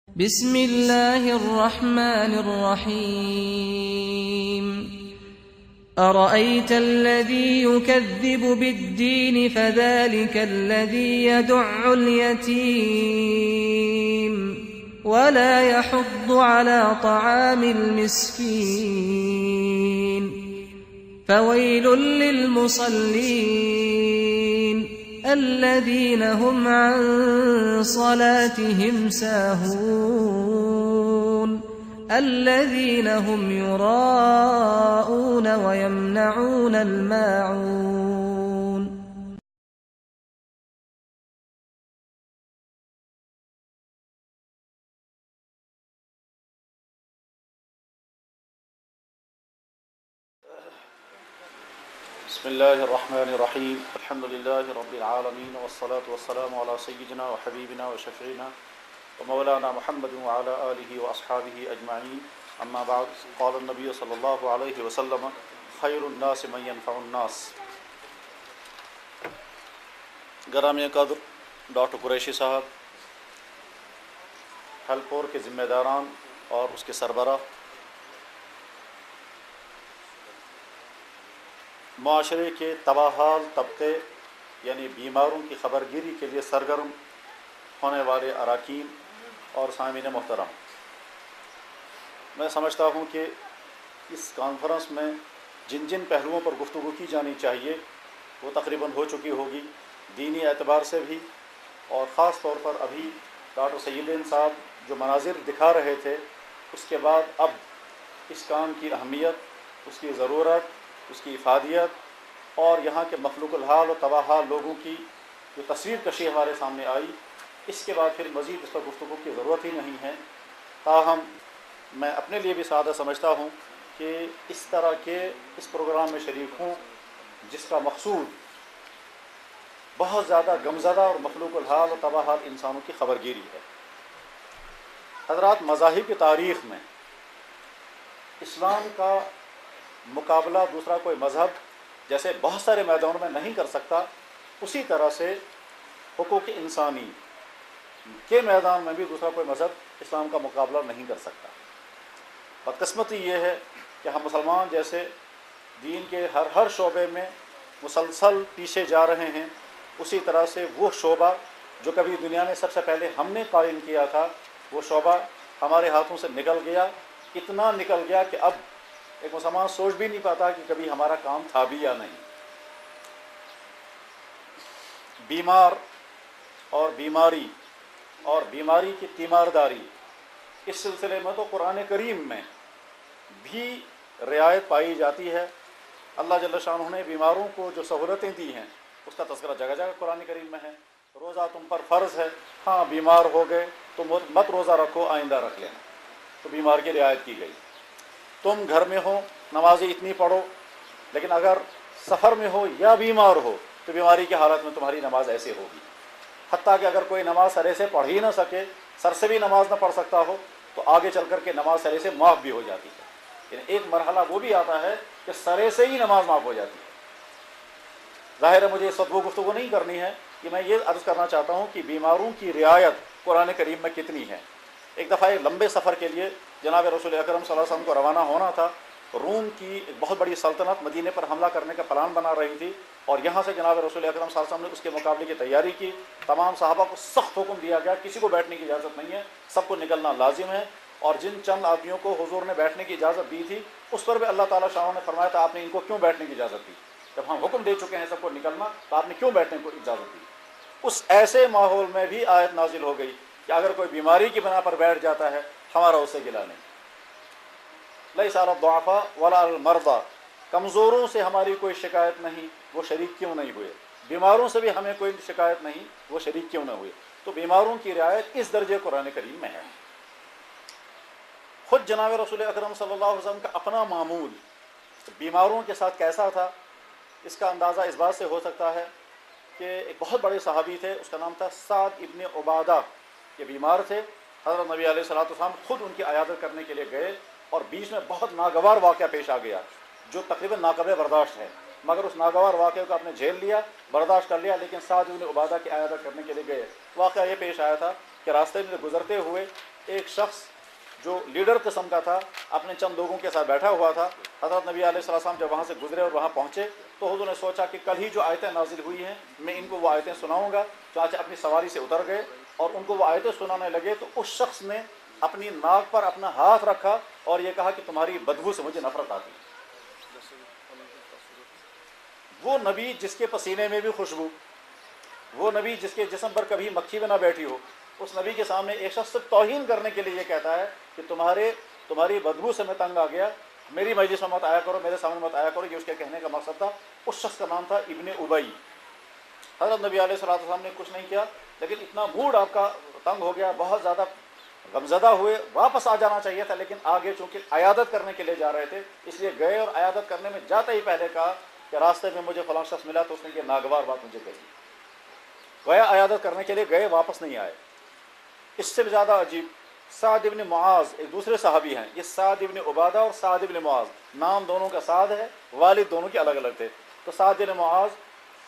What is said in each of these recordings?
بسم الله الرحمن الرحيم أرأيت الذي يكذب بالدين فذلك الذي يدع اليتيم ولا يحض على طعام المسكين فويل للمصلين الذين هم عن صلاتهم ساهون الذين هم يراءون ويمنعون الماعون. بسم الله الرحمن الرحيم الحمد لله رب العالمين والصلاة والسلام على سيدنا وحبيبنا وشفيعنا ومولانا محمد وعلى آله وأصحابه أجمعين أما بعد قال النبي صلى الله عليه وسلم خير الناس من ينفع الناس. گرامی قدر ڈاکٹر قریشی صاحب، ہلپور کے ذمہ داران اور اس کے سربراہ، معاشرے کے تباہال طبقے یعنی بیماروں کی خبرگیری کے لیے سرگرم ہونے والے اراکین اور سامعین محترم، میں سمجھتا ہوں کہ اس کانفرنس میں جن جن پہلوؤں پر گفتگو کی جانی چاہیے وہ تقریباً ہو چکی ہوگی، دینی اعتبار سے بھی، اور خاص طور پر ابھی ڈاکٹر سیدین صاحب جو مناظر دکھا رہے تھے، اس کے بعد اب اس کام کی اہمیت، اس کی ضرورت، اس کی افادیت اور یہاں کے مخلوق الحال و تباہال لوگوں کی جو تصویر کشی ہمارے سامنے آئی، اس کے بعد پھر مزید اس پر گفتگو کی ضرورت ہی نہیں ہے. تاہم میں اپنے لیے بھی سعادت سمجھتا ہوں کہ اس طرح کے اس پروگرام میں شریک ہوں جس کا مقصود بہت زیادہ غمزدہ اور مخلوق الحال و تباہال انسانوں کی خبرگیری ہے. حضرات، مذاہب کی تاریخ میں اسلام کا مقابلہ دوسرا کوئی مذہب جیسے بہت سارے میدانوں میں نہیں کر سکتا، اسی طرح سے حقوق انسانی کے میدان میں بھی دوسرا کوئی مذہب اسلام کا مقابلہ نہیں کر سکتا. بدقسمتی یہ ہے کہ ہم مسلمان جیسے دین کے ہر شعبے میں مسلسل پیچھے جا رہے ہیں، اسی طرح سے وہ شعبہ جو کبھی دنیا میں سب سے پہلے ہم نے قائم کیا تھا، وہ شعبہ ہمارے ہاتھوں سے نکل گیا. اتنا نکل گیا کہ اب ایک مسلمان سوچ بھی نہیں پاتا کہ کبھی ہمارا کام تھا بھی یا نہیں. بیمار اور بیماری اور بیماری کی تیمارداری، اس سلسلے میں تو قرآن کریم میں بھی رعایت پائی جاتی ہے. اللہ جل شانہ نے بیماروں کو جو سہولتیں دی ہیں اس کا تذکرہ جگہ جگہ قرآن کریم میں ہے. روزہ تم پر فرض ہے، ہاں بیمار ہو گئے تو مت روزہ رکھو، آئندہ رکھ لینا، تو بیمار کی رعایت کی گئی. تم گھر میں ہو نمازیں اتنی پڑھو، لیکن اگر سفر میں ہو یا بیمار ہو تو بیماری کی حالت میں تمہاری نماز ایسے ہوگی. حتیٰ کہ اگر کوئی نماز سرے سے پڑھ ہی نہ سکے، سر سے بھی نماز نہ پڑھ سکتا ہو، تو آگے چل کر کے نماز سرے سے معاف بھی ہو جاتی ہے. یعنی ایک مرحلہ وہ بھی آتا ہے کہ سرے سے ہی نماز معاف ہو جاتی ہے. ظاہر ہے مجھے اس وقت وہ گفتگو نہیں کرنی ہے کہ میں یہ عرض کرنا چاہتا ہوں کہ بیماروں کی رعایت قرآن کریم میں کتنی ہے. ایک دفعہ ایک لمبے سفر کے لیے جناب رسول اکرم صلی اللہ علیہ وسلم کو روانہ ہونا تھا. روم کی ایک بہت بڑی سلطنت مدینے پر حملہ کرنے کا پلان بنا رہی تھی، اور یہاں سے جناب رسول اکرم صلی اللہ علیہ وسلم نے اس کے مقابلے کی تیاری کی. تمام صحابہ کو سخت حکم دیا گیا، کسی کو بیٹھنے کی اجازت نہیں ہے، سب کو نکلنا لازم ہے. اور جن چند آدمیوں کو حضور نے بیٹھنے کی اجازت دی تھی اس پر بھی اللہ تعالیٰ شاہ نے فرمایا تھا آپ نے ان کو کیوں بیٹھنے کی اجازت دی؟ جب ہم حکم دے چکے ہیں سب کو نکلنا تو آپ نے کیوں بیٹھنے کو اجازت دی؟ اس ایسے ماحول میں بھی آیت نازل ہو گئی کہ اگر کوئی بیماری کی بنا پر بیٹھ جاتا ہے ہمارا اسے گلا نہیں. لیس علی الضعفاء ولا علی المرضى، کمزوروں سے ہماری کوئی شکایت نہیں، وہ شریک کیوں نہیں ہوئے. بیماروں سے بھی ہمیں کوئی شکایت نہیں، وہ شریک کیوں نہ ہوئے. تو بیماروں کی رعایت اس درجے قرآن کریم میں ہے. خود جناب رسول اکرم صلی اللہ علیہ وسلم کا اپنا معمول بیماروں کے ساتھ کیسا تھا، اس کا اندازہ اس بات سے ہو سکتا ہے کہ ایک بہت بڑے صحابی تھے، اس کا نام تھا سعد ابن عبادہ. یہ بیمار تھے، حضرت نبی علیہ الصلوۃ والسلام خود ان کی عیادت کرنے کے لیے گئے، اور بیچ میں بہت ناگوار واقعہ پیش آ گیا جو تقریباً ناقابل برداشت ہے، مگر اس ناگوار واقعے کو آپ نے جھیل لیا، برداشت کر لیا. لیکن سعد ابن عبادہ کی عیادت کرنے کے لیے گئے. واقعہ یہ پیش آیا تھا کہ راستے میں گزرتے ہوئے ایک شخص جو لیڈر قسم کا تھا اپنے چند لوگوں کے ساتھ بیٹھا ہوا تھا. حضرت نبی علیہ السلام جب وہاں سے گزرے اور وہاں پہنچے تو حضور نے سوچا کہ کل ہی جو آیتیں نازل ہوئی ہیں میں ان کو وہ آیتیں سناؤں گا. چنانچہ اپنی سواری سے اتر گئے اور ان کو وہ آیتیں سنانے لگے تو اس شخص نے اپنی ناک پر اپنا ہاتھ رکھا اور یہ کہا کہ تمہاری بدبو سے مجھے نفرت آتی ہے. وہ نبی جس کے پسینے میں بھی خوشبو، وہ نبی جس کے جسم پر کبھی مکھی بھی نہ بیٹھی ہو، اس نبی کے سامنے ایک شخص توہین کرنے کے لیے یہ کہتا ہے کہ تمہاری بدبو سے میں تنگ آ گیا، میری مجلس میں مت آیا کرو، میرے سامنے مت آیا کرو. یہ اس کے کہنے کا مقصد تھا. اس شخص کا نام تھا ابن ابی. حضرت نبی علیہ السلام نے کچھ نہیں کیا، لیکن اتنا موڈ آپ کا تنگ ہو گیا، بہت زیادہ غمزدہ ہوئے. واپس آ جانا چاہیے تھا لیکن آگے چونکہ عیادت کرنے کے لیے جا رہے تھے اس لیے گئے، اور عیادت کرنے میں جاتے ہی پہلے کہا کہ راستے میں مجھے فلاں شخص ملا تو اس نے یہ ناگوار بات مجھے کہی. گویا عیادت کرنے کے لیے گئے، واپس نہیں آئے. اس سے بھی زیادہ عجیب سعد ابن معاذ ایک دوسرے صحابی ہیں. یہ سعد ابن عبادہ اور سعد ابن معاذ، نام دونوں کا سعد ہے، والد دونوں کے الگ الگ تھے. تو سعد ابن معاذ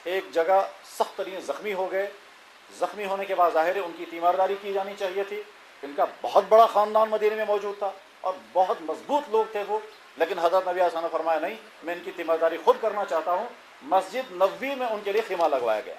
ایک جگہ سخت ترین زخمی ہو گئے. زخمی ہونے کے بعد ظاہر ہے ان کی تیمارداری کی جانی چاہیے تھی. ان کا بہت بڑا خاندان مدینے میں موجود تھا اور بہت مضبوط لوگ تھے وہ، لیکن حضرت نبی علیہ السلام نے فرمایا نہیں، میں ان کی تیمارداری خود کرنا چاہتا ہوں. مسجد نبوی میں ان کے لیے خیمہ لگوایا گیا.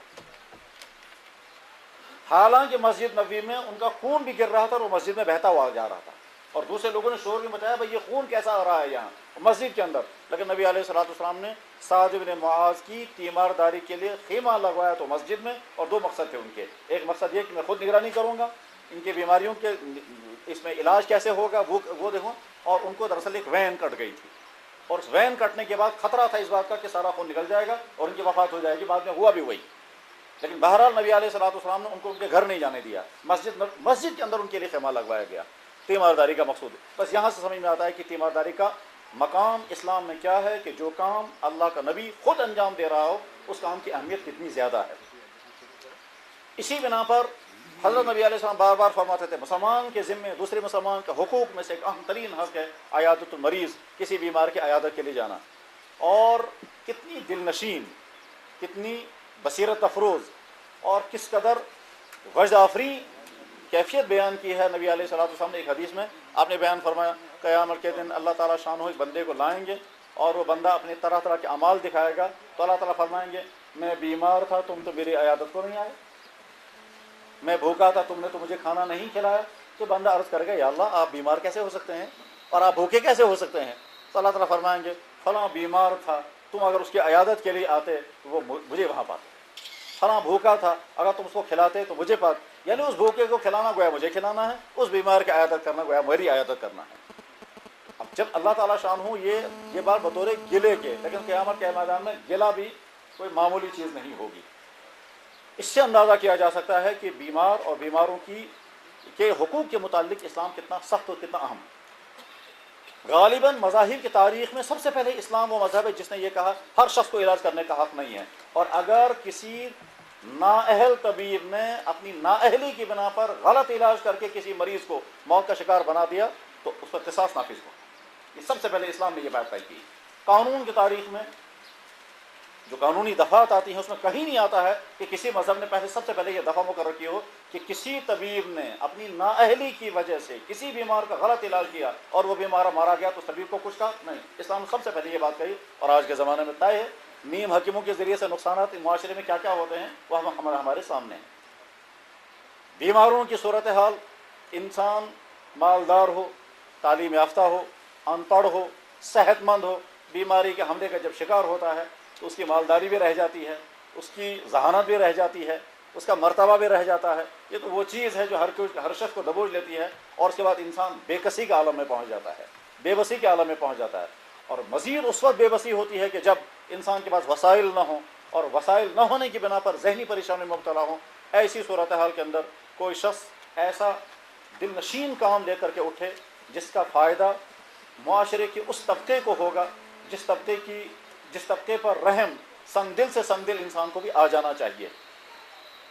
حالانکہ مسجد نبوی میں ان کا خون بھی گر رہا تھا اور وہ مسجد میں بہتا ہوا جا رہا تھا، اور دوسرے لوگوں نے شور بھی مچایا بھائی یہ خون کیسا آ رہا ہے یہاں مسجد کے اندر. لیکن نبی علیہ السلام نے سعد بن معاذ کی تیمارداری کے لیے خیمہ لگوایا تو مسجد میں، اور دو مقصد تھے ان کے. ایک مقصد یہ کہ میں خود نگرانی کروں گا ان کی بیماریوں کے، اس میں علاج کیسے ہوگا وہ دیکھوں. اور ان کو دراصل ایک وین کٹ گئی تھی اور اس وین کٹنے کے بعد خطرہ تھا اس بات کا کہ سارا خون نکل جائے گا اور ان کی وفات ہو جائے گی. بعد میں ہوا بھی وہی. لیکن بہرحال نبی علیہ السلام نے ان کو ان کے گھر نہیں جانے دیا، مسجد کے اندر ان کے لیے خیمہ لگوایا گیا. تیمارداری کا مقصود ہے. بس یہاں سے سمجھ میں آتا ہے کہ تیمارداری کا مقام اسلام میں کیا ہے، کہ جو کام اللہ کا نبی خود انجام دے رہا ہو اس کام کی اہمیت کتنی زیادہ ہے. اسی بنا پر حضرت نبی علیہ السلام بار بار فرماتے تھے مسلمان کے ذمے دوسرے مسلمان کا حقوق میں سے ایک اہم ترین حق ہے عیادت المریض، کسی بیمار کی عیادت کے لیے جانا. اور کتنی دل نشین، کتنی بصیرت افروز اور کس قدر غضافری کیفیت بیان کی ہے نبی علیہ السلام نے. ایک حدیث میں آپ نے بیان فرمایا قیامت کے دن اللہ تعالیٰ شان ہو ایک بندے کو لائیں گے اور وہ بندہ اپنے طرح طرح کے اعمال دکھائے گا تو اللہ تعالیٰ فرمائیں گے میں بیمار تھا تم تو میری عیادت کو نہیں آئے، میں بھوکا تھا تم نے تو مجھے کھانا نہیں کھلایا. تو بندہ عرض کرے گا یا اللہ آپ بیمار کیسے ہو سکتے ہیں اور آپ بھوکے کیسے ہو سکتے ہیں؟ تو اللہ تعالیٰ فرمائیں گے فلاں بیمار تھا تم اگر اس کی عیادت کے لیے آتے تو وہ مجھے وہاں پاتے، فلاں بھوکا تھا اگر تم اس کو کھلاتے تو مجھے پاتے. یعنی اس بھوکے کو کھلانا گویا مجھے کھلانا ہے، اس بیمار کی عیادت کرنا گویا میری عیادت کرنا ہے. اب جب اللہ تعالیٰ شان ہو یہ بات بطور گلے کے، لیکن قیامت کے میدان میں گلا بھی کوئی معمولی چیز نہیں ہوگی. اس سے اندازہ کیا جا سکتا ہے کہ بیمار اور بیماروں کے حقوق کے متعلق اسلام کتنا سخت اور کتنا اہم. غالباً مذاہب کی تاریخ میں سب سے پہلے اسلام وہ مذہب ہے جس نے یہ کہا ہر شخص کو علاج کرنے کا حق نہیں ہے، اور اگر کسی نااہل طبیب نے اپنی نااہلی کی بنا پر غلط علاج کر کے کسی مریض کو موت کا شکار بنا دیا تو اس پر قصاص نافذ ہو. یہ سب سے پہلے اسلام نے یہ بات طے کی. قانون کی تاریخ میں جو قانونی دفعات آتی ہیں اس میں کہیں نہیں آتا ہے کہ کسی مذہب نے پہلے سب سے پہلے یہ دفعہ مقرر کی ہو کہ کسی طبیب نے اپنی نااہلی کی وجہ سے کسی بیمار کا غلط علاج کیا اور وہ بیمار مارا گیا تو طبیب کو کچھ کہا نہیں. اسلام نے سب سے پہلے یہ بات کہی اور آج کے زمانے میں طے ہے. نیم حکیموں کے ذریعے سے نقصانات معاشرے میں کیا کیا ہوتے ہیں وہ ہمارے سامنے ہیں. بیماروں کی صورتحال، انسان مالدار ہو، تعلیم یافتہ ہو، ان پڑھ ہو، صحت مند ہو، بیماری کے حملے کا جب شکار ہوتا ہے تو اس کی مالداری بھی رہ جاتی ہے، اس کی ذہانت بھی رہ جاتی ہے، اس کا مرتبہ بھی رہ جاتا ہے. یہ تو وہ چیز ہے جو ہر شخص کو دبوچ لیتی ہے اور اس کے بعد انسان بے کسی کے عالم میں پہنچ جاتا ہے، بے بسی کے عالم میں پہنچ جاتا ہے. اور مزید اس وقت بے بسی ہوتی ہے کہ جب انسان کے پاس وسائل نہ ہوں اور وسائل نہ ہونے کی بنا پر ذہنی پریشانی میں مبتلا ہوں. ایسی صورتحال کے اندر کوئی شخص ایسا دل نشین کام لے کر کے اٹھے جس کا فائدہ معاشرے کے اس طبقے کو ہوگا جس طبقے پر رحم سنگ دل سے سنگ دل انسان کو بھی آ جانا چاہیے.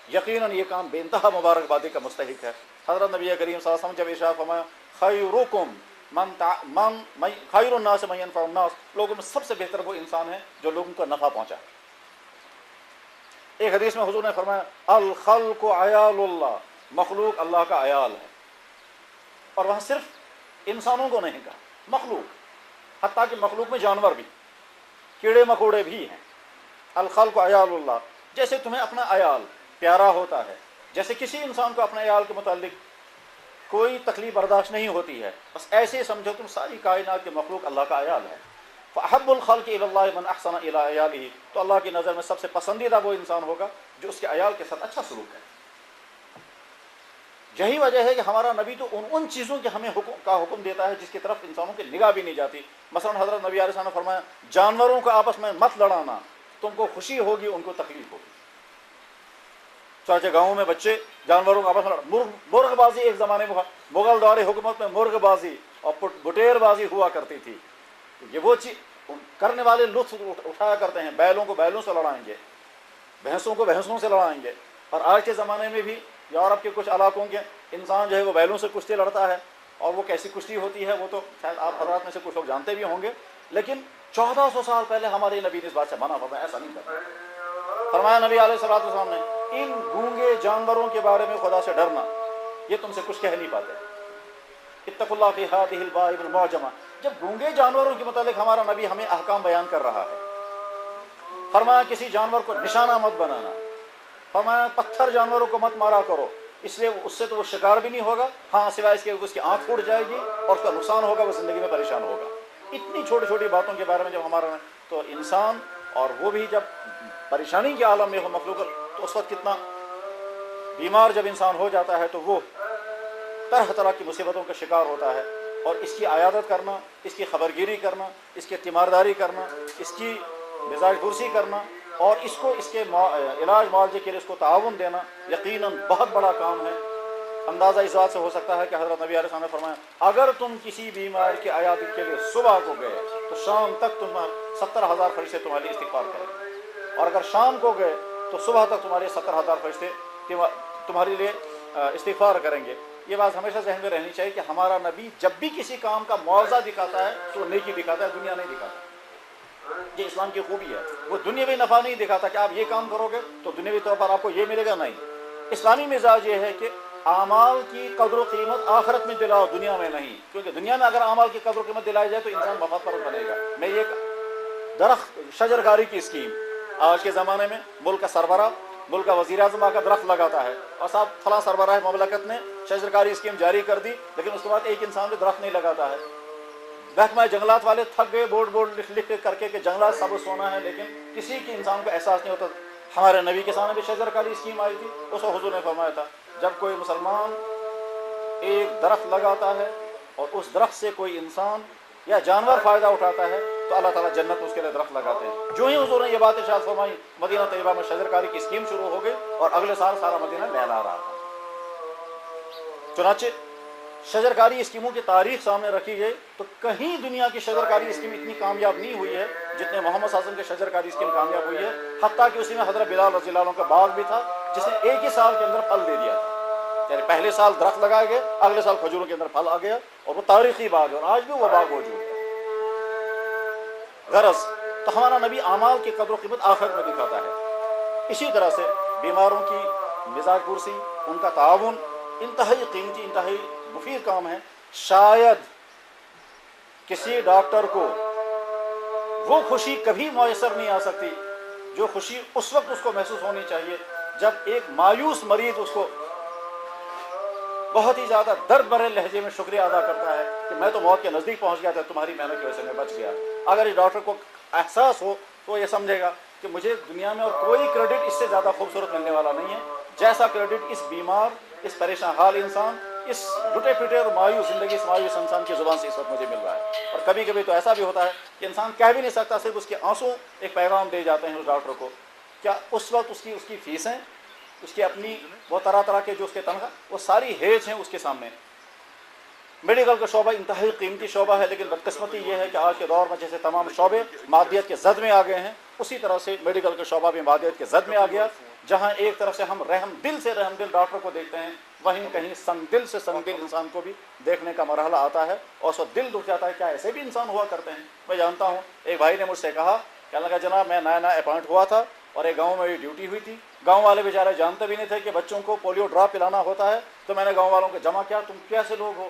یقیناً یہ کام بے انتہا مبارکبادی کا مستحق ہے. حضرت نبی کریم صلی اللہ علیہ وسلم جب ارشاد فرمایا خیرکم خیر الناس من ينفع الناس، لوگوں میں سب سے بہتر وہ انسان ہے جو لوگوں کو نفع پہنچائے. ایک حدیث میں حضور نے فرمایا الخلق عیال اللہ، مخلوق اللہ کا عیال ہے. اور وہاں صرف انسانوں کو نہیں کہا، مخلوق، حتیٰ کہ مخلوق میں جانور بھی، کیڑے مکوڑے بھی ہیں۔ الخلق عیال اللہ، جیسے تمہیں اپنا عیال پیارا ہوتا ہے، جیسے کسی انسان کو اپنے عیال کے متعلق کوئی تکلیف برداشت نہیں ہوتی ہے، بس ایسے ہی سمجھو تم ساری کائنات کے مخلوق اللہ کا عیال ہے۔ فَأَحَبُّ الْخَلْقِ إِلَى اللَّهِ مَنْ أَحْسَنَ إِلَىٰ عِيَالِهِ، تو اللہ کی نظر میں سب سے پسندیدہ وہ انسان ہوگا جو اس کے عیال کے ساتھ اچھا سلوک ہے۔ یہی وجہ ہے کہ ہمارا نبی تو ان چیزوں کے ہمیں حکم دیتا ہے جس کی طرف انسانوں کی نگاہ بھی نہیں جاتی۔ مثلا حضرت نبی علیہ السلام نے فرمایا جانوروں کو آپس میں مت لڑانا، تم کو خوشی ہوگی ان کو تکلیف ہوگی۔ چاچے گاؤں میں بچے جانوروں کو آپس میں مرغ بازی ایک زمانے میں مغل دور حکومت میں مرغ بازی اور بٹیر بازی ہوا کرتی تھی، یہ وہ چیز کرنے والے لطف اٹھایا کرتے ہیں، بیلوں کو بیلوں سے لڑائیں گے، بھینسوں کو بھینسوں سے لڑائیں گے۔ اور آج کے زمانے میں بھی یورپ کے کچھ علاقوں کے انسان جو ہے وہ بیلوں سے کشتی لڑتا ہے، اور وہ کیسی کشتی ہوتی ہے وہ تو شاید آپ حضرات میں سے کچھ لوگ جانتے بھی ہوں گے، لیکن 1400 سال پہلے ہمارے نبی نے اس بات سے منع فرمایا، ایسا نہیں کرنا۔ فرمایا نبی علیہ الصلوۃ والسلام نے ان گونگے جانوروں کے بارے میں خدا سے ڈرنا، یہ تم سے کچھ کہہ نہیں پاتے۔ اتقوا اللہ فی ہذہ البہائم المعجمہ، جب گونگے جانوروں کے متعلق ہمارا نبی ہمیں احکام بیان کر رہا ہے، فرمایا کسی جانور کو نشانہ مت بنانا، فرمایا پتھر جانوروں کو مت مارا کرو، اس لیے اس سے تو وہ شکار بھی نہیں ہوگا، ہاں سوائے اس کے اس کی آنکھ پھوٹ جائے گی اور اس کا نقصان ہوگا، وہ زندگی میں پریشان ہوگا۔ اتنی چھوٹی چھوٹی باتوں کے بارے میں جب ہمارا تو انسان، اور وہ بھی جب پریشانی کے عالم میں ہو مخلوق، تو اس وقت کتنا بیمار جب انسان ہو جاتا ہے تو وہ طرح طرح کی مصیبتوں کا شکار ہوتا ہے، اور اس کی عیادت کرنا، اس کی خبرگیری کرنا، اس کی تیمارداری کرنا، اس کی مزاج پرسی کرنا، اور اس کو اس کے علاج معالجے کے لیے اس کو تعاون دینا یقیناً بہت بڑا کام ہے۔ اندازہ اس بات سے ہو سکتا ہے کہ حضرت نبی علیہ السلام نے فرمایا اگر تم کسی بیمار کی عیادت کے لیے صبح کو گئے تو شام تک 70,000 فرشتے تمہارے لیے استغفار کریں، اور اگر شام کو گئے تو صبح تک تمہارے 70,000 فرشتے تمہارے لیے استغفار کریں گے۔ یہ بات ہمیشہ ذہن میں رہنی چاہیے کہ ہمارا نبی جب بھی کسی کام کا معاوضہ دکھاتا ہے تو وہ نیکی دکھاتا ہے، دنیا نہیں دکھاتا۔ یہ اسلام کی خوبی ہے، وہ دنیاوی نفع نہیں دکھاتا کہ آپ یہ کام کرو گے تو دنیاوی طور پر آپ کو یہ ملے گا، نہیں۔ اسلامی مزاج یہ ہے کہ اعمال کی قدر و قیمت آخرت میں دلاؤ، دنیا میں نہیں، کیونکہ دنیا میں اگر اعمال کی قدر و قیمت دلائی جائے تو انسان مفاد پرست بنے گا۔ میں یہ درخت شجرکاری کی اسکیم آج کے زمانے میں ملک کا سربراہ، ملک کا وزیر اعظم آ کر درخت لگاتا ہے، اور صاحب فلاں سربراہ مملکت نے شجرکاری اسکیم جاری کر دی، لیکن اس کے بعد ایک انسان بھی درخت نہیں لگاتا ہے۔ محکمہ جنگلات والے تھک گئے بورڈ لکھ کر کے کہ جنگلات سب سونا ہے، لیکن کسی کی انسان کو احساس نہیں ہوتا۔ ہمارے نبی کے سامنے بھی شجرکاری اسکیم آئی تھی، اس کو حضور نے فرمایا تھا جب کوئی مسلمان ایک درخت لگاتا ہے اور اس درخت سے کوئی انسان یا جانور فائدہ اٹھاتا ہے تو اللہ تعالیٰ جنت اس کے لیے درخت لگاتے ہیں۔ جو ہی حضور نے یہ بات ارشاد فرمائی، مدینہ طیبہ میں شجرکاری کی اسکیم شروع ہو گئی، اور اگلے سال سارا مدینہ لہلا رہا تھا۔ چنانچہ شجرکاری اسکیموں کی تاریخ سامنے رکھی گئی تو کہیں دنیا کی شجرکاری اسکیم اتنی کامیاب نہیں ہوئی ہے جتنے محمد صلی اللہ علیہ وسلم کی شجرکاری اسکیم کامیاب ہوئی ہے، حتیٰ کہ اسی میں حضرت بلال رضی اللہ عنہ کا باغ بھی تھا جس نے ایک ہی سال کے اندر پھل دے دیا تھا، یعنی پہلے سال درخت لگائے گئے، اگلے سال کھجوروں کے اندر پھل آ گیا، اور وہ تاریخی باغ ہے، اور آج بھی وہ باغ موجود ہے۔ غرض تو ہمارا نبی اعمال کی قدر و قیمت آخرت میں دکھاتا ہے۔ اسی طرح سے بیماروں کی مزاج پرسی، ان کا تعاون انتہائی قیمتی، انتہائی مفید کام ہے۔ شاید کسی ڈاکٹر کو وہ خوشی کبھی میسر نہیں آ سکتی جو خوشی اس وقت اس کو محسوس ہونی چاہیے جب ایک مایوس مریض اس کو بہت ہی زیادہ درد بھرے لہجے میں شکریہ ادا کرتا ہے کہ میں تو موت کے نزدیک پہنچ گیا تھا، تمہاری محنت کی وجہ سے میں بچ گیا۔ اگر اس ڈاکٹر کو احساس ہو تو یہ سمجھے گا کہ مجھے دنیا میں اور کوئی کریڈٹ اس سے زیادہ خوبصورت ملنے والا نہیں ہے جیسا کریڈٹ اس بیمار، اس پریشان حال انسان، اس ٹوٹے پھوٹے اور مایوس زندگی، اس مایوس انسان کی زبان سے اس وقت مجھے مل رہا ہے۔ اور کبھی کبھی تو ایسا بھی ہوتا ہے کہ انسان کہہ بھی نہیں سکتا، صرف اس کے آنسو ایک پیغام دے جاتے ہیں اس ڈاکٹر کو۔ کیا اس وقت اس کی فیسیں، اس کی اپنی وہ طرح طرح کے جو اس کے تنخواہ، وہ ساری ہیج ہیں اس کے سامنے۔ میڈیکل کا شعبہ انتہائی قیمتی شعبہ ہے، لیکن بدقسمتی یہ ہے کہ آج کے دور میں جیسے تمام شعبے مادیت کے زد میں آ گئے ہیں، اسی طرح سے میڈیکل کا شعبہ بھی مادیت کے زد میں آ گیا، جہاں ایک طرف سے ہم رحم دل ڈاکٹر کو دیکھتے ہیں، وہیں کہیں سنگ دل انسان کو بھی دیکھنے کا مرحلہ آتا ہے، اور اس وقت دل دکھ جاتا ہے کیا ایسے بھی انسان ہوا کرتے ہیں۔ میں جانتا ہوں ایک بھائی نے مجھ سے کہا کہ اللہ کا جناب میں نیا اپوائنٹ ہوا تھا اور ایک گاؤں میں میری ڈیوٹی ہوئی تھی، گاؤں والے بیچارے جانتے بھی نہیں تھے کہ بچوں کو پولیو ڈراپ پلانا ہوتا ہے، تو میں نے گاؤں والوں کو جمع کیا، تم کیسے لوگ ہو،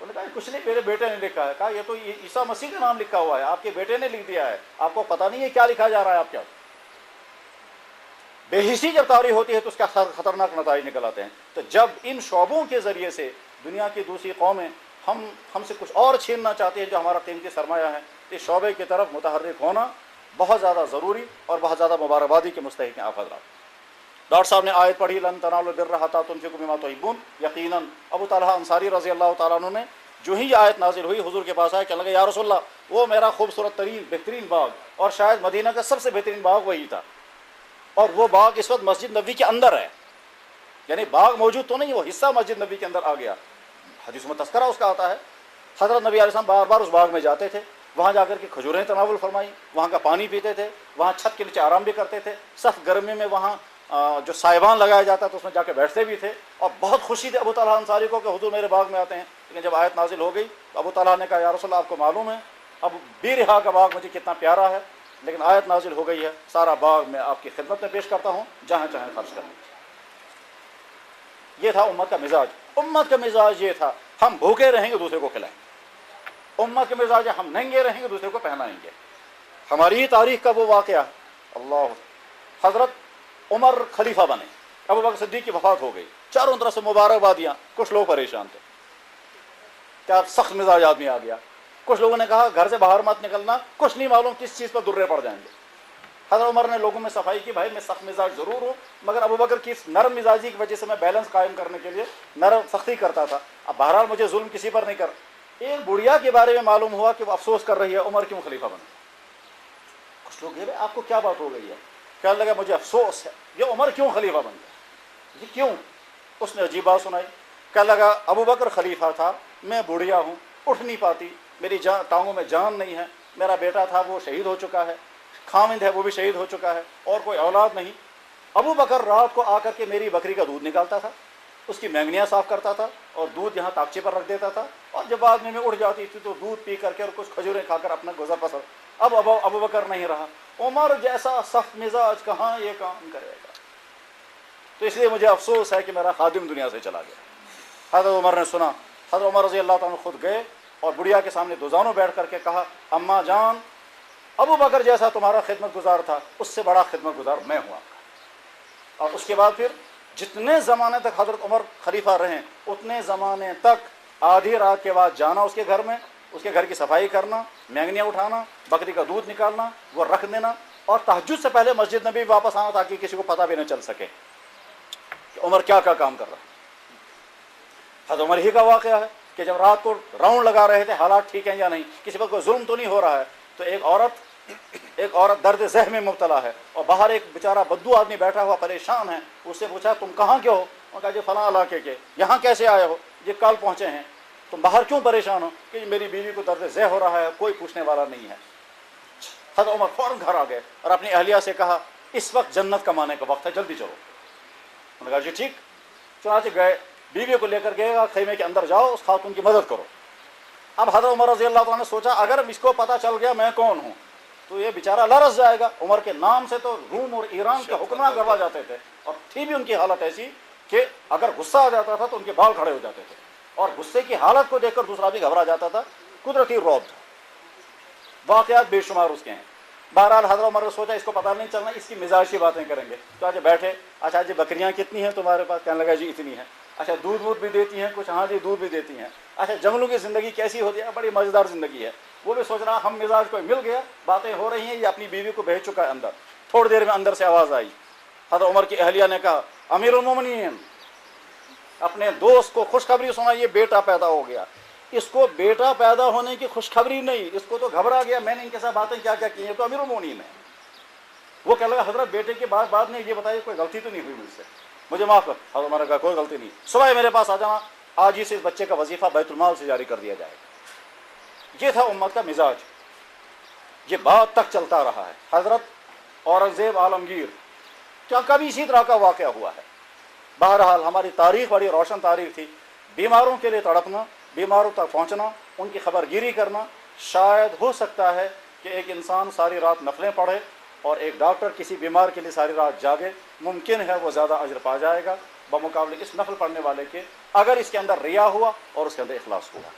انہوں نے کہا کچھ نہیں، میرے بیٹے نے لکھا ہے. کہا یہ تو عیسیٰ مسیح کا نام لکھا ہوا ہے، آپ کے بیٹے نے لکھ دیا ہے، آپ کو پتہ نہیں ہے کیا لکھا جا رہا ہے آپ کیا. بے حسی جب طاری ہوتی ہے تو اس کا خطرناک نتائج نکل آتے ہیں. تو جب ان شعبوں کے ذریعے سے دنیا کی دوسری قومیں ہم سے کچھ اور چھیننا چاہتے ہیں جو ہمارا قیمتی سرمایہ ہے، تو اس شعبے کی طرف متحرک ہونا بہت زیادہ ضروری اور بہت زیادہ مبارکبادی کے مستحق ہیں آپ حضرات. ڈاکٹر صاحب نے آیت پڑھی لن تنالوا البر حتی تنفقوا مما تحبون. یقیناً ابو طلحہ انصاری رضی اللہ تعالیٰ عنہ نے جو ہی یہ آیت نازل ہوئی حضور کے پاس آئے، کہنے لگے یا رسول اللہ وہ میرا خوبصورت ترین بہترین باغ اور شاید مدینہ کا سب سے بہترین باغ وہی تھا، اور وہ باغ اس وقت مسجد نبوی کے اندر ہے. یعنی باغ موجود تو نہیں، وہ حصہ مسجد نبوی کے اندر آ گیا. حدیث میں تذکرہ اس کا آتا ہے. حضرت نبی علیہ السلام بار بار اس باغ میں جاتے تھے، وہاں جا کر کے کھجوریں تناول فرمائی، وہاں کا پانی پیتے تھے، وہاں چھت کے نیچے آرام بھی کرتے تھے. سخت گرمی میں وہاں جو سائبان لگایا جاتا تو اس میں جا کے بیٹھتے بھی تھے، اور بہت خوشی تھی ابو طلحہ انصاری کو کہ حضور میرے باغ میں آتے ہیں. لیکن جب آیت نازل ہو گئی تو ابو طلحہ نے کہا یا رسول اللہ آپ کو معلوم ہے اب بیرہا کا باغ مجھے کتنا پیارا ہے، لیکن آیت نازل ہو گئی ہے، سارا باغ میں آپ کی خدمت میں پیش کرتا ہوں، جہاں چاہیں خرچ کریں. یہ تھا امت کا مزاج. امت کا مزاج یہ تھا ہم بھوکے رہیں گے دوسرے کو کھلائیں گے. امت کے مزاج ہم ننگے رہیں گے دوسرے کو پہنائیں گے. ہماری ہی تاریخ کا وہ واقعہ اللہ، حضرت عمر خلیفہ بنے، ابو بکر صدیق کی وفات ہو گئی، چاروں طرف سے مبارکبادیاں، کچھ لوگ پریشان تھے، کیا سخت مزاج آدمی آ گیا. کچھ لوگوں نے کہا گھر سے باہر مت نکلنا، کچھ نہیں معلوم کس چیز پر درے پڑ جائیں گے. حضرت عمر نے لوگوں میں صفائی کی، بھائی میں سخت مزاج ضرور ہوں، مگر ابو بکر کی اس نرم مزاجی کی وجہ سے میں بیلنس قائم کرنے کے لیے نرم سختی کرتا تھا. اب بہرحال مجھے ظلم کسی پر نہیں کر. ایک بڑھیا کے بارے میں معلوم ہوا کہ وہ افسوس کر رہی ہے عمر کیوں خلیفہ بنا. کچھ لوگ یہ آپ کو کیا بات ہو گئی ہے، کہنے لگا مجھے افسوس ہے یہ عمر کیوں خلیفہ بن گیا. یہ کیوں؟ اس نے عجیب بات سنائی. کہنے لگا ابو بکر خلیفہ تھا، میں بڑھیا ہوں، اٹھ نہیں پاتی، میری ٹانگوں میں جان نہیں ہے، میرا بیٹا تھا وہ شہید ہو چکا ہے، خامند ہے وہ بھی شہید ہو چکا ہے، اور کوئی اولاد نہیں. ابو بکر رات کو آ کر کے میری بکری کا دودھ نکالتا تھا، اس کی مینگنیاں صاف کرتا تھا اور دودھ یہاں تاکچے پر رکھ دیتا تھا، اور جب بعد میں اٹھ جاتی تھی تو دودھ پی کر کے اور کچھ کھجوریں کھا کر اپنا گزر بسر. اب ابو بکر نہیں رہا، عمر جیسا سخت مزاج کہاں یہ کام کرے گا. تو اس لیے مجھے افسوس ہے کہ میرا خادم دنیا سے چلا گیا. حضرت عمر نے سنا. حضرت عمر رضی اللہ تعالیٰ خود گئے اور بڑھیا کے سامنے دوزانوں بیٹھ کر کے کہا اماں جان ابو بکر جیسا تمہارا خدمت گزار تھا، اس سے بڑا خدمت گزار میں ہوں. اور اس کے بعد پھر جتنے زمانے تک حضرت عمر خلیفہ رہیں اتنے زمانے تک آدھی رات کے بعد جانا اس کے گھر میں، اس کے گھر کی صفائی کرنا، مینگنیاں اٹھانا، بکری کا دودھ نکالنا، وہ رکھ دینا، اور تہجد سے پہلے مسجد نبی واپس آنا تاکہ کسی کو پتہ بھی نہ چل سکے کہ عمر کیا کام کر رہا. حضرت عمر ہی کا واقعہ ہے کہ جب رات کو راؤنڈ لگا رہے تھے حالات ٹھیک ہیں یا نہیں، کسی پر کوئی ظلم تو نہیں ہو رہا ہے، تو ایک عورت درد ذہن میں مبتلا ہے اور باہر ایک بیچارہ بدو آدمی بیٹھا ہوا پریشان ہے. اس سے پوچھا تم کہاں کے ہو؟ انہوں نے کہا جی فلاں علاقے کے. یہاں کیسے آئے ہو؟ یہ کل پہنچے ہیں. تم باہر کیوں پریشان ہو؟ کہ میری بیوی کو درد ذہن ہو رہا ہے، کوئی پوچھنے والا نہیں ہے. حضرت عمر فوراً گھر آ گئے اور اپنی اہلیہ سے کہا اس وقت جنت کمانے کا وقت ہے، جلدی چلو. انہوں نے کہا جی ٹھیک. چنانچہ گئے، بیوی کو لے کر گئے خیمے کے اندر جاؤ، اس خاتون کی مدد کرو. اب حضرت عمر رضی اللہ عنہ نے سوچا اگر اس کو پتہ چل گیا میں کون ہوں تو یہ بیچارہ لرز جائے گا. عمر کے نام سے تو روم اور ایران کے حکمران گھبرا جاتے تھے، اور تھی بھی ان کی حالت ایسی کہ اگر غصہ آ جاتا تھا تو ان کے بال کھڑے ہو جاتے تھے، اور غصے کی حالت کو دیکھ کر دوسرا بھی گھبرا جاتا تھا. قدرتی رعب تھا. واقعات بے شمار اس کے ہیں. بہرحال حضرت عمر نے سوچا اس کو پتہ نہیں چلنا، اس کی مزاج کی باتیں کریں گے. تو آج بیٹھے، اچھا جی بکریاں کتنی ہیں تمہارے پاس؟ کہنے لگا جی اتنی ہیں. اچھا دودھ بھی دیتی ہیں کچھ؟ ہاں جی دودھ بھی دیتی ہیں. اچھا جنگلوں کی زندگی کیسی ہوتی ہے؟ بڑی مزیدار زندگی ہے. وہ بھی سوچ رہا ہم مزاج کوئی مل گیا، باتیں ہو رہی ہیں، یہ اپنی بیوی کو بھیج چکا ہے اندر. تھوڑی دیر میں اندر سے آواز آئی. حضرت عمر کی اہلیہ نے کہا امیر المومنین، اپنے دوست کو خوشخبری سنا یہ بیٹا پیدا ہو گیا. اس کو بیٹا پیدا ہونے کی خوشخبری نہیں، اس کو تو گھبرا گیا میں نے ان کے ساتھ باتیں کیا کیا کی ہیں، تو امیر المومنین ہے. وہ کہنے لگا حضرت بیٹے کے بعد میں یہ بتائیے کوئی غلطی تو نہیں ہوئی مجھ سے، مجھے معاف کر. حضرت عمر نے کہا کوئی غلطی نہیں، صبح میرے پاس آ جانا، آج ہی سے اس بچے کا وظیفہ بیت المال سے جاری کر دیا جائے گا. یہ تھا امت کا مزاج. یہ بات تک چلتا رہا ہے. حضرت اورنگزیب عالمگیر کیا کبھی اسی طرح کا واقعہ ہوا ہے. بہرحال ہماری تاریخ بڑی روشن تاریخ تھی. بیماروں کے لیے تڑپنا، بیماروں تک پہنچنا، ان کی خبر گیری کرنا. شاید ہو سکتا ہے کہ ایک انسان ساری رات نفلیں پڑھے اور ایک ڈاکٹر کسی بیمار کے لیے ساری رات جاگے، ممکن ہے وہ زیادہ اجر پا جائے گا بمقابلے اس نفل پڑھنے والے کے، اگر اس کے اندر ریا ہوا اور اس کے اندر اخلاص ہوا.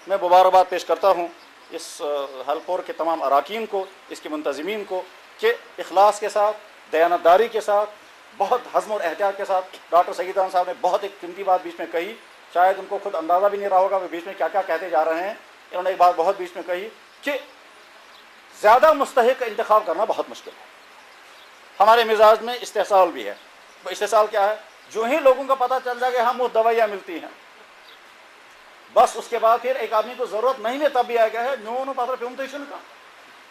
میں مبارکباد پیش کرتا ہوں اس ہلپور کے تمام اراکین کو، اس کے منتظمین کو، کہ اخلاص کے ساتھ، دیانتداری کے ساتھ، بہت حزم اور احتیاط کے ساتھ ڈاکٹر سعید احمد صاحب نے بہت ایک قیمتی بات بیچ میں کہی، شاید ان کو خود اندازہ بھی نہیں رہا ہوگا وہ بیچ میں کیا کیا کہتے جا رہے ہیں. انہوں نے ایک بات بہت بیچ میں کہی کہ زیادہ مستحق کا انتخاب کرنا بہت مشکل ہے. ہمارے مزاج میں استحصال بھی ہے. استحصال کیا ہے؟ جو ہی لوگوں کا پتہ چل جائے کہ ہاں مفت دوائیاں ملتی ہیں، بس اس کے بعد پھر ایک آدمی کو ضرورت نہیں ہے تب بھی آئے گا ہے نو پاتر پیمتیشن کا،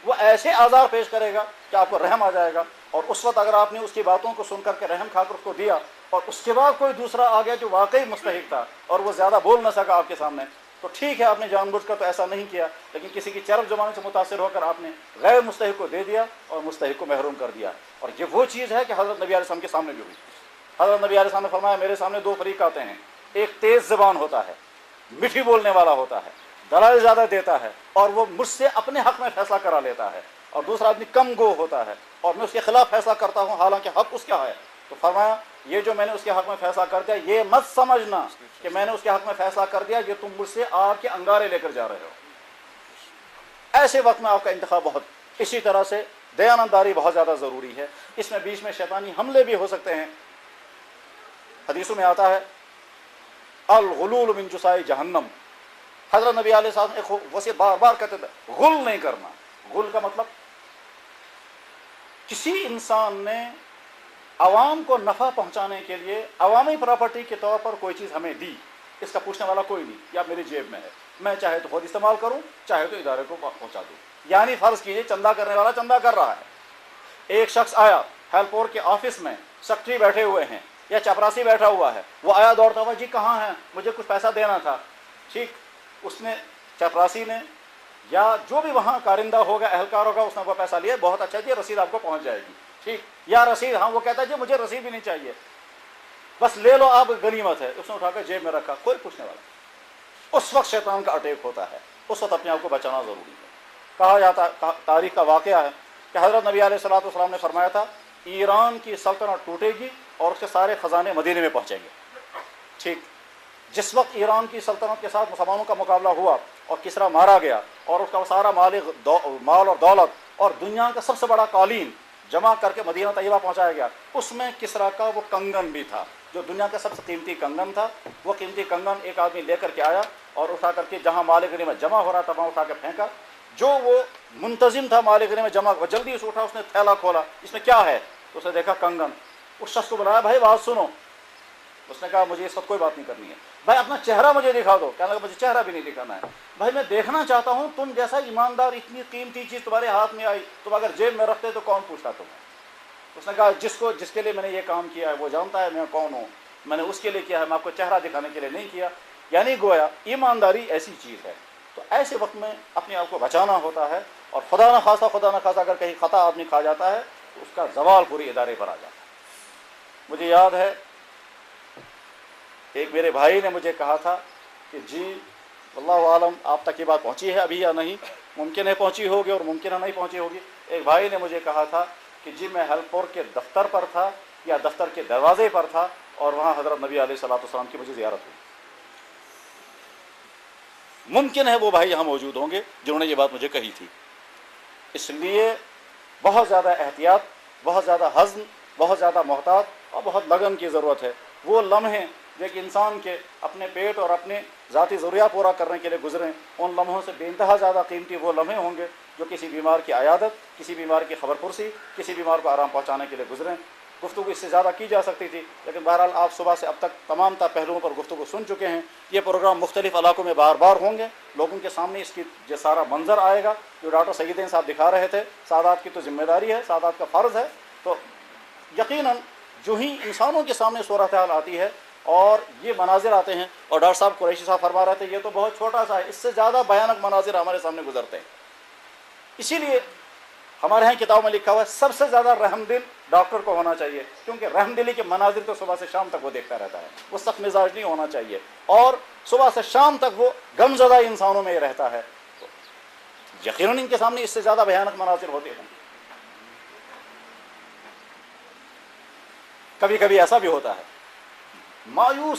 وہ ایسے آزار پیش کرے گا کہ آپ کو رحم آ جائے گا. اور اس وقت اگر آپ نے اس کی باتوں کو سن کر کے رحم کھا کر اس کو دیا اور اس کے بعد کوئی دوسرا آ گیا جو واقعی مستحق تھا اور وہ زیادہ بول نہ سکا آپ کے سامنے، تو ٹھیک ہے آپ نے جان بوجھ کر تو ایسا نہیں کیا، لیکن کسی کی چرب زبان سے متاثر ہو کر آپ نے غیر مستحق کو دے دیا اور مستحق کو محروم کر دیا. اور یہ وہ چیز ہے کہ حضرت نبی علیہ السلام کے سامنے بھی ہوئی. حضرت نبی علیہ السلام نے فرمایا میرے سامنے دو فریق آتے ہیں، ایک تیز زبان ہوتا ہے، میٹھی بولنے والا ہوتا ہے، دلائل زیادہ دیتا ہے اور وہ مجھ سے اپنے حق میں فیصلہ کرا لیتا ہے، اور دوسرا آدمی کم گو ہوتا ہے اور میں اس کے خلاف فیصلہ کرتا ہوں حالانکہ حق اس کا ہے. تو فرمایا یہ جو میں نے اس کے حق میں فیصلہ کر دیا یہ مت سمجھنا کہ میں نے اس کے حق میں فیصلہ کر دیا، یہ تم مجھ سے آگ کے انگارے لے کر جا رہے ہو. ایسے وقت میں آپ کا انتخاب بہت، اسی طرح سے دیانتداری بہت زیادہ ضروری ہے. اس میں بیچ میں شیطانی حملے بھی ہو سکتے ہیں. حدیثوں میں آتا ہے الغلول من جسائی جہنم. حضرت نبی علیہ السلام ایک وصیت بار بار کہتے تھے غل نہیں کرنا. غل کا مطلب کسی انسان نے عوام کو نفع پہنچانے کے لیے عوامی پراپرٹی کے طور پر کوئی چیز ہمیں دی، اس کا پوچھنے والا کوئی نہیں، یا میری جیب میں ہے، میں چاہے تو خود استعمال کروں چاہے تو ادارے کو پہنچا دوں. یعنی فرض کیجئے چندہ کرنے والا چندہ کر رہا ہے، ایک شخص آیا ہیلپور کے آفس میں، سیکرٹری بیٹھے ہوئے ہیں یا چپراسی بیٹھا ہوا ہے، وہ آیا دوڑتا ہوا جی کہاں ہے مجھے کچھ پیسہ دینا تھا. ٹھیک، اس نے چپراسی نے یا جو بھی وہاں کارندہ ہوگا اہلکار ہوگا اس نے وہ پیسہ لیا، بہت اچھا جی رسید آپ کو پہنچ جائے گی. ٹھیک، یا رسید، ہاں وہ کہتا ہے جی مجھے رسید بھی نہیں چاہیے بس لے لو آپ غنیمت ہے، اس نے اٹھا کر جیب میں رکھا، کوئی پوچھنے والا. اس وقت شیطان کا اٹیک ہوتا ہے، اس وقت اپنے آپ کو بچانا ضروری ہے. کہا جاتا تاریخ کا واقعہ ہے کہ حضرت نبی علیہ الصلوۃ والسلام نے فرمایا تھا ایران کی سلطنت ٹوٹے گی اور اس کے سارے خزانے مدینے میں پہنچیں گے. ٹھیک، جس وقت ایران کی سلطنت کے ساتھ مسلمانوں کا مقابلہ ہوا اور کسرا مارا گیا اور اس کا سارا مال اور دولت اور دنیا کا سب سے بڑا قالین جمع کر کے مدینہ طیبہ پہنچایا گیا، اس میں کسرا کا وہ کنگن بھی تھا جو دنیا کا سب سے قیمتی کنگن تھا. وہ قیمتی کنگن ایک آدمی لے کر کے آیا اور اٹھا کر کے جہاں مال غنیمت جمع ہو رہا تھا وہاں اٹھا کے پھینکا. جو وہ منتظم تھا مال غنیمت جمع، وہ جلدی سے اٹھا، اس نے تھیلا کھولا، اس میں کیا ہے؟ تو اس نے دیکھا کنگن. اس شخص کو بلایا بھائی بات سنو. اس نے کہا مجھے اس وقت کوئی بات نہیں کرنی ہے. بھائی اپنا چہرہ مجھے دکھا دو. کہنے لگا مجھے چہرہ بھی نہیں دکھانا ہے. بھائی میں دیکھنا چاہتا ہوں تم جیسا ایماندار، اتنی قیمتی چیز تمہارے ہاتھ میں آئی، تم اگر جیب میں رکھتے تو کون پوچھتا تمہیں؟ اس نے کہا جس کے لیے میں نے یہ کام کیا ہے وہ جانتا ہے میں کون ہوں، میں نے اس کے لیے کیا ہے، میں آپ کو چہرہ دکھانے کے لیے نہیں کیا. یعنی گویا ایمانداری ایسی چیز ہے. تو ایسے وقت میں اپنے آپ کو بچانا ہوتا ہے، اور خدا نہ خاصہ اگر کہیں خطا آدمی کھا جاتا ہے تو اس کا زوال پوری ادارے پر آ جاتا ہے. مجھے یاد ہے ایک میرے بھائی نے مجھے کہا تھا کہ جی واللہ عالم آپ تک یہ بات پہنچی ہے ابھی یا نہیں، ممکن ہے پہنچی ہوگی اور ممکن ہے نہیں پہنچی ہوگی. ایک بھائی نے مجھے کہا تھا کہ جی میں ہیلپور کے دفتر پر تھا یا دفتر کے دروازے پر تھا اور وہاں حضرت نبی علیہ الصلوۃ والسلام کی مجھے زیارت ہوئی. ممکن ہے وہ بھائی یہاں موجود ہوں گے جنہوں نے یہ بات مجھے کہی تھی. اس لیے بہت زیادہ احتیاط، بہت زیادہ حزم، بہت زیادہ محتاط اور بہت لگن کی ضرورت ہے. وہ لمحے جو کہ انسان کے اپنے پیٹ اور اپنے ذاتی ضروریات پورا کرنے کے لیے گزریں، ان لمحوں سے بے انتہا زیادہ قیمتی وہ لمحے ہوں گے جو کسی بیمار کی عیادت، کسی بیمار کی خبر پرسی، کسی بیمار کو آرام پہنچانے کے لیے گزریں. گفتگو اس سے زیادہ کی جا سکتی تھی، لیکن بہرحال آپ صبح سے اب تک تمام پہلوؤں پر گفتگو سن چکے ہیں. یہ پروگرام مختلف علاقوں میں بار بار ہوں گے، لوگوں کے سامنے اس کی جو سارا منظر آئے گا جو ڈاکٹر سعیدین صاحب دکھا رہے تھے. سادات کی تو ذمہ داری ہے، سادات کا فرض ہے. تو یقیناً جو ہی انسانوں کے سامنے صورتحال آتی ہے اور یہ مناظر آتے ہیں، اور ڈاکٹر صاحب قریشی صاحب فرما رہے تھے یہ تو بہت چھوٹا سا ہے، اس سے زیادہ بھیانک مناظر ہمارے سامنے گزرتے ہیں. اسی لیے ہمارے یہاں کتاب میں لکھا ہوا ہے سب سے زیادہ رحم دل ڈاکٹر کو ہونا چاہیے، کیونکہ رحم دلی کے مناظر تو صبح سے شام تک وہ دیکھتا رہتا ہے. وہ سخت مزاج نہیں ہونا چاہیے اور صبح سے شام تک وہ غم زدہ انسانوں میں رہتا ہے. تو یقیناً ان کے سامنے اس سے زیادہ بھیانک مناظر ہوتے ہیں. کبھی کبھی ایسا بھی ہوتا ہے مایوس